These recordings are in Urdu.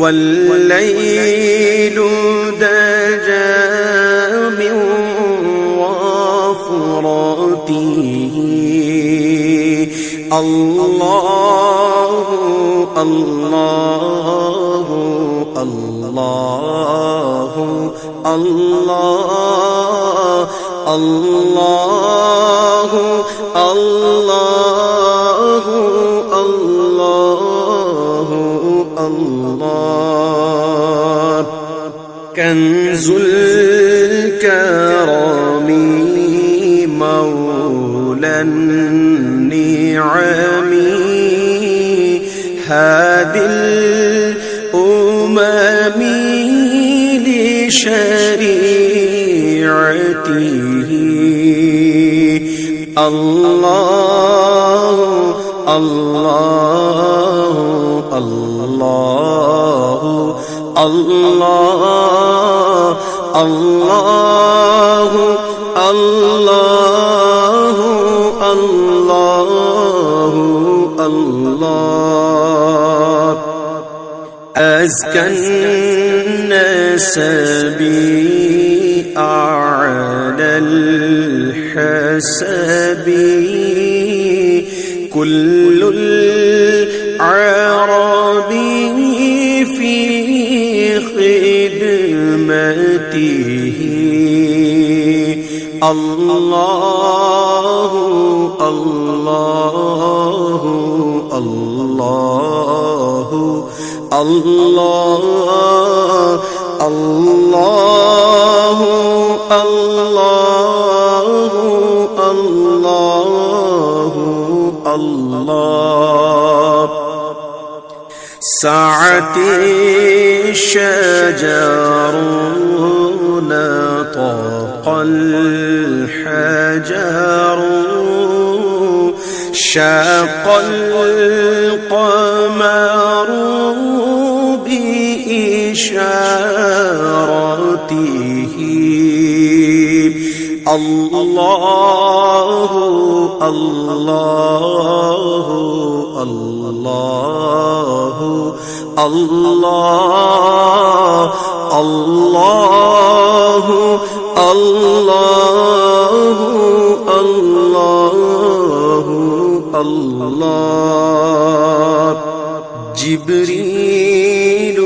والليل دجى من وفرته الله الله الله الله الله الله الله الله كنز الكرم مولى النعم هادي الأمم لشريعته الله الله الله الله الله الله الله الله أزكى النسب أعلى الحسب كل العرب في خدمته الله الله الله الله الله الله الله الله سعت الشجر نطق الحجر شاق القمر بإشارته الله الله الله الله الله الله الله الله جبريل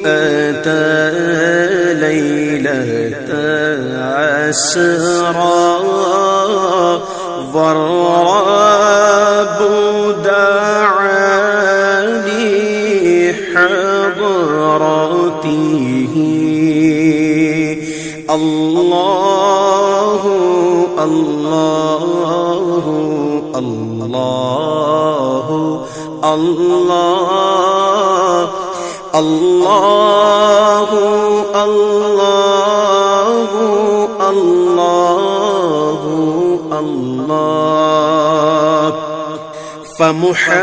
أتى ليلة عسرى ضراب دعا لحضرته الله الله الله الله الله الله الله الله فمحمدنا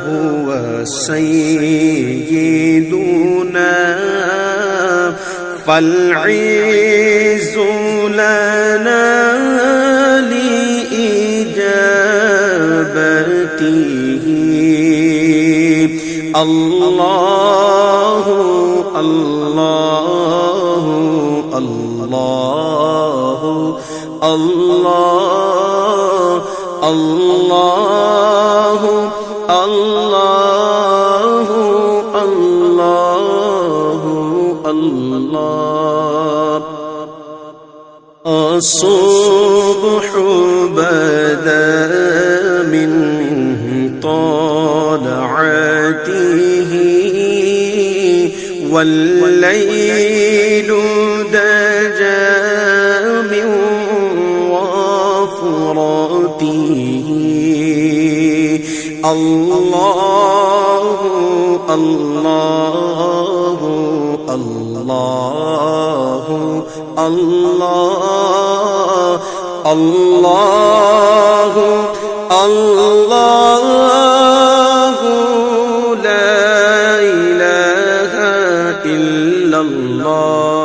هو سيدنا فالعز لنا لإجابته الله الله الله الله الله الله الله الله الصبح بدا من طلعته والليل دجى من وفرته الله الله الله الله الله الله لا إله إلا الله